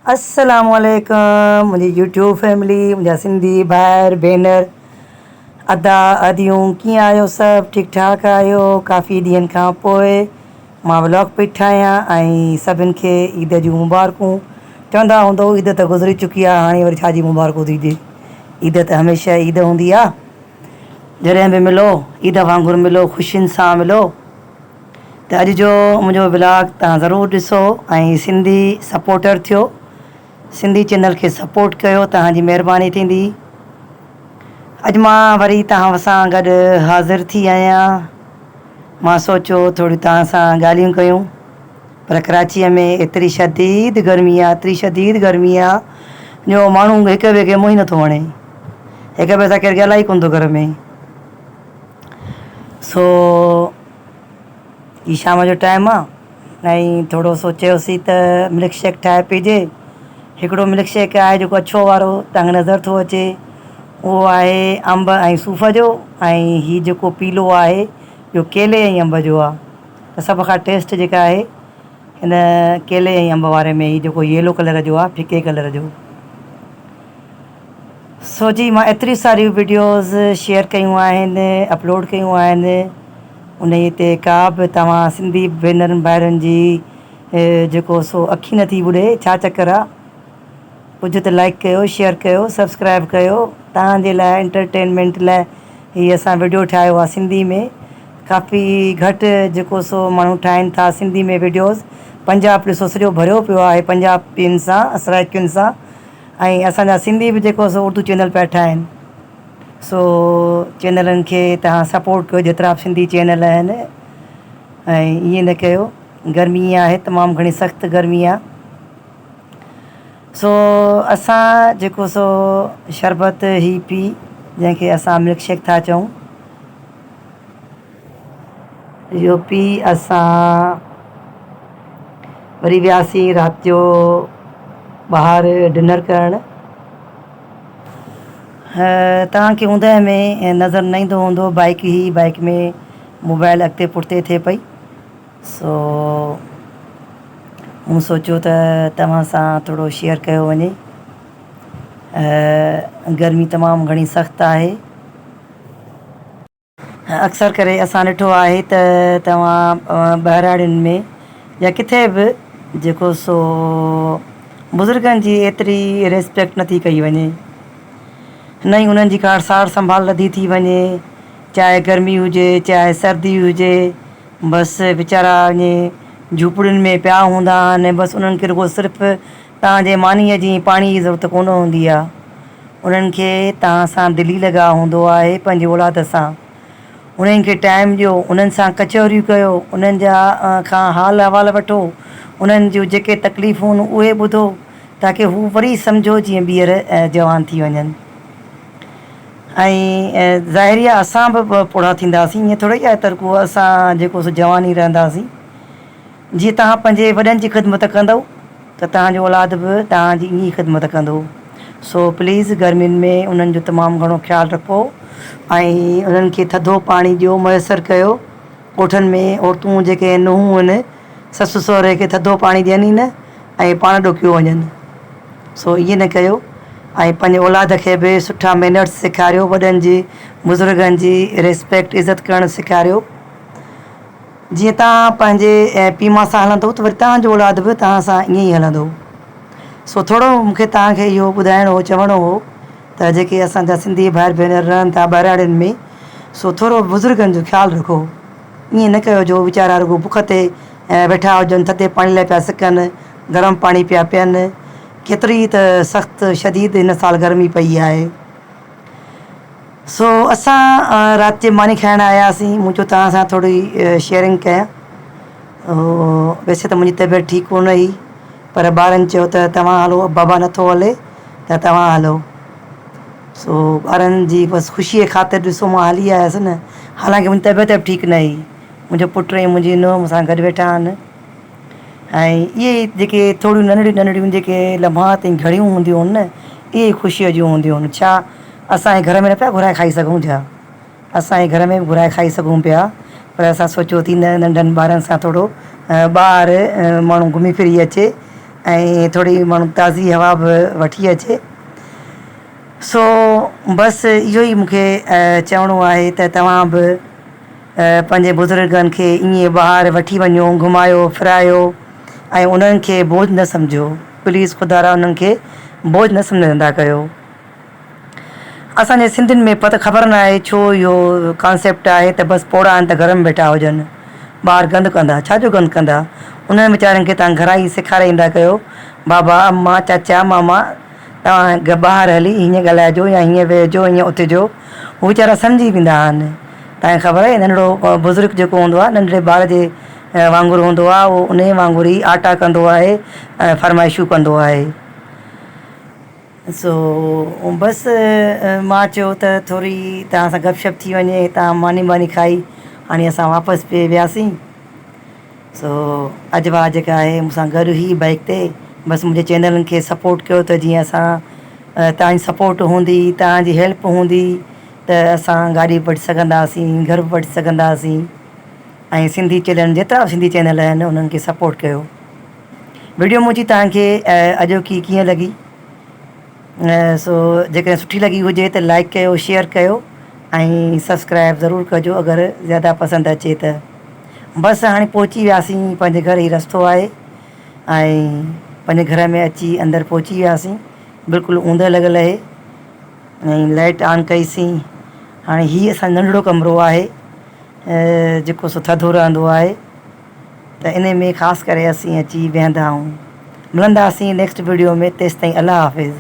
अस्सलामुअलैकुम मुंहिंजी YouTube family, मुंहिंजा सिंधी भाइर भेनर, अदा अदियूं, कीअं आहियो? सभु ठीकु ठाक आहियो? काफ़ी ॾींहंनि खां पोइ मां व्लॉग पई ठाहियां ऐं सभिनि खे ईद जूं मुबारकूं। चवंदा हूंदो ईद त गुज़री चुकी आहे, हाणे वरी छाजी मुबारकूं थी ॾिए। ईद त हमेशह ईद हूंदी आहे। जॾहिं बि मिलो ईद वांगुरु मिलो, ख़ुशियुनि सां मिलो। त अॼु जो मुंहिंजो व्लॉग तव्हां ज़रूरु ॾिसो ऐं सिंधी सपोर्टर थियो, सिंधी चैनल खे सपोर्ट कयो, तव्हांजी महिरबानी थींदी। अॼु मां वरी तव्हां सां गॾु हाज़िर थी आहियां। मां सोचियो थोरी तव्हां सां ॻाल्हियूं कयूं, पर कराचीअ में एतिरी शदीद गर्मी आहे जो माण्हू हिक ॿिए खे मुंहुं ई नथो वणे, हिक ॿिए सां केरु ॻाल्हाए कोन थो घर में। सो ही शाम जो टाइम आहे ऐं थोरो सोचियोसीं त मिल्क शेक ठाहे पीजे। हिकिड़ो मिल्क शेक आहे जेको अछो वारो तव्हांखे नज़र थो अचे, उहो आहे अंब ऐं सूफ़ जो, ऐं हीउ जेको पीलो आहे इहो केले ऐं अंब जो आहे। त सभ खां टेस्ट जेका आहे हिन केले ऐं अंब वारे में, हीउ जेको येलो कलर जो आहे, फिके कलर जो। सो जी मां एतिरी सारियूं वीडियोज़ शेयर कयूं आहिनि, अपलोड कयूं आहिनि। उन ते का बि तव्हां सिंधी भेनरुनि भाइरनि जी जेको सो अखी नथी ॿुॾे, छा चकर आहे? कुझु त लाइक कयो, शेयर कयो, सब्सक्राइब कयो। तव्हांजे लाइ एंटरटेनमेंट लाइ हीअ असां वीडियो ठाहियो आहे सिंधी में। काफ़ी घटि जेको सो माण्हू ठाहिनि था सिंधी में वीडियोज़। पंजाब ॾिसो सॼो भरियो पियो आहे पंजाबियुनि सां, सराइकियुनि सां, ऐं असांजा सिंधी बि जेको सो उर्दू चैनल पिया ठाहिनि। सो चैनलनि खे तव्हां सपोर्ट कयो, जेतिरा बि सिंधी चैनल आहिनि। ऐं ईअं न कयो, गर्मी आहे, तमामु घणी सख़्तु गर्मी आहे। सो असां जेको सो शरबत ही पी, जंहिंखे असां मिल्क शेक था चऊं, इहो पी असां वरी वियासीं राति जो ॿाहिरि डिनर करणु। तव्हांखे ऊंदहि में नज़र न ईंदो हूंदो, बाइक में मोबाइल अॻिते पुठिते थिए पई। सो मूं सोचियो त तव्हां सां थोरो शेयर कयो वञे। गर्मी तमामु घणी सख़्तु आहे। अक्सर करे असां ॾिठो आहे त तव्हां ॿहिराड़ियुनि में या किथे बि जेको सो बुज़ुर्गनि जी एतिरी रिस्पेक्ट नथी कई वञे, न ई उन्हनि जी का सार संभाल नथी थी वञे, चाहे गर्मी हुजे चाहे सर्दी हुजे। बसि वीचारा ईअं झूपड़ियुनि में पिया हूंदा आहिनि, बसि उन्हनि खे रुगो सिर्फ़ु तव्हांजे मानीअ जी पाणी जी ज़रूरत कोन हूंदी आहे। उन्हनि खे तव्हां सां दिलि ई लॻाउ हूंदो आहे, पंहिंजी औलाद सां। उन्हनि खे टाइम ॾियो, उन्हनि सां कचहरियूं कयो, उन्हनि जा खां हाल अहिवाल वठो, उन्हनि जूं जेके तकलीफ़ूं आहिनि उहे ॿुधो, ताकी हू वरी सम्झो जीअं ॿीहर जवान थी वञनि। ऐं ज़ाहिरी आहे असां बि पूरा थींदासीं, ईअं थोरी आहे त रुगो असां जेको सो जवान ई रहंदासीं। जीअं तव्हां पंहिंजे वॾनि जी ख़िदमत कंदव त तव्हांजो औलाद बि तव्हांजी ईअं ई ख़िदमत कंदो। सो प्लीज़ गर्मियुनि में उन्हनि जो तमामु घणो ख़्यालु रखो ऐं उन्हनि खे थधो पाणी ॾियो, मुयसरु कयो। ॻोठनि में औरतूं जेके नुंहं आहिनि, ससु सहुरे खे थधो पाणी ॾियनि ई न ऐं पाण ॾुकियो वञनि। सो ईअं न कयो ऐं पंहिंजे औलाद खे बि सुठा मैनर्स सेखारियो, वॾनि जी बुज़ुर्गनि जी रिस्पेक्ट इज़त करणु सेखारियो। जीअं तव्हां पंहिंजे पीउ मां सां हलंदव त वरी तव्हांजो औलाद बि तव्हां सां ईअं ई हलंदो। सो थोरो मूंखे तव्हांखे इहो ॿुधाइणो हो, चवणो हो त जेके असांजा सिंधी भाइर भेनर रहनि था ॿहिराड़ियुनि में, सो थोरो बुज़ुर्गनि जो ख़्यालु रखो। ईअं न कयो जो वीचारा रुगो बुख ते वेठा हुजनि, थधे पाणी लाइ पिया सिकनि, गरम पाणी पिया पीअनि। केतिरी त सख़्तु शदीद हिन साल गर्मी पई आहे। सो असां राति जो मानी खाइणु आयासीं। मूं चयो तव्हां सां थोरी शेयरिंग कयां। वैसे त मुंहिंजी तबियत ठीकु कोन हुई, पर ॿारनि चयो त तव्हां हलो, बाबा नथो हले त तव्हां हलो। सो ॿारनि जी बसि ख़ुशीअ ख़ातिर ॾिसो मां हली आयसि न। हालांकि मुंहिंजी तबियत बि ठीकु न हुई। मुंहिंजो पुटु ऐं मुंहिंजी नुंहुं मूंसां गॾु वेठा आहिनि। ऐं इहे जेके थोरियूं नंढड़ियूं जेके लम्हात ऐं घड़ियूं हूंदियूं आहिनि न, इहे ख़ुशीअ जूं हूंदियूं आहिनि। छा असांजे घर में न पिया घुराए खाई सघूं छा? असांजे घर में बि घुराए खाई सघूं पिया, पर असां सोचियो थी न, नंढनि ॿारनि सां थोरो ॿाहिरि माण्हू घुमी फिरी अचे ऐं थोरी माण्हू ताज़ी हवा बि वठी अचे। सो बसि इहो ई मूंखे चवणो आहे त तव्हां बि पंहिंजे बुज़ुर्गनि खे ईअं ॿाहिरि वठी वञो, घुमायो फिरायो ऐं उन्हनि खे बोझ न सम्झो। प्लीज़ ख़ुदा उन्हनि खे बोझ न सम्झंदा कयो। असांजे सिंधियुनि में पत ख़बर न आहे छो इहो कॉन्सेप्ट आहे त बसि पोड़ा आहिनि त घर में वेठा हुजनि, ॿाहिरि गंदु कंदा। छाजो गंदु कंदा? उन्हनि वीचारनि खे तव्हां घरां ई सेखारींदा कयो, बाबा अम्मा चाचा मामा तव्हां ॿाहिरि हली हीअं ॻाल्हाइजो या हीअं वेहिजो हीअं उथिजो। हू वीचारा सम्झी वेंदा आहिनि। तव्हांखे ख़बर आहे नंढिड़ो बुज़ुर्ग जेको हूंदो आहे नंढड़े ॿार जे वांगुरु हूंदो आहे, उहो उन वांगुरु ई आटा कंदो आहे ऐं फरमाइशूं कंदो आहे। सो बसि मां चयो त थोरी तव्हां सां गपशप थी वञे। तव्हां मानी मानी खाई हाणे असां वापसि पे वियासीं। सो अजवा जेका आहे मूंसां गॾु ई बाइक ते। बसि मुंहिंजे चैनलनि खे सपोर्ट कयो त जीअं असां तव्हांजी सपोर्ट हूंदी, तव्हांजी हेल्प हूंदी त असां गाॾी वठी सघंदासीं, घर बि वठी सघंदासीं। ऐं सिंधी चैनल जेतिरा बि सिंधी चैनल आहिनि उन्हनि खे सपोर्ट कयो। वीडियो मुंहिंजी तव्हांखे अॼोकी कीअं लॻी? सो जेकॾहिं सुठी लॻी हुजे त लाइक कयो, शेयर कयो ऐं सब्सक्राइब ज़रूरु कजो अगरि ज़्यादा पसंदि अचे त। बसि हाणे पहुची वियासीं, पंहिंजे घर ई रस्तो आहे ऐं पंहिंजे घर में अची अंदरि पहुची वियासीं। बिल्कुलु ऊंदहि लॻल आहे ऐं लाइट ऑन कईसीं। हाणे हीअ असां नंढिड़ो कमिरो आहे जेको सो थधो रहंदो आहे, त इन में ख़ासि करे असीं अची वेहंदा आहियूं। मिलंदासीं नेक्स्ट वीडियो में। तेसिताईं अल्लाह हाफ़िज़।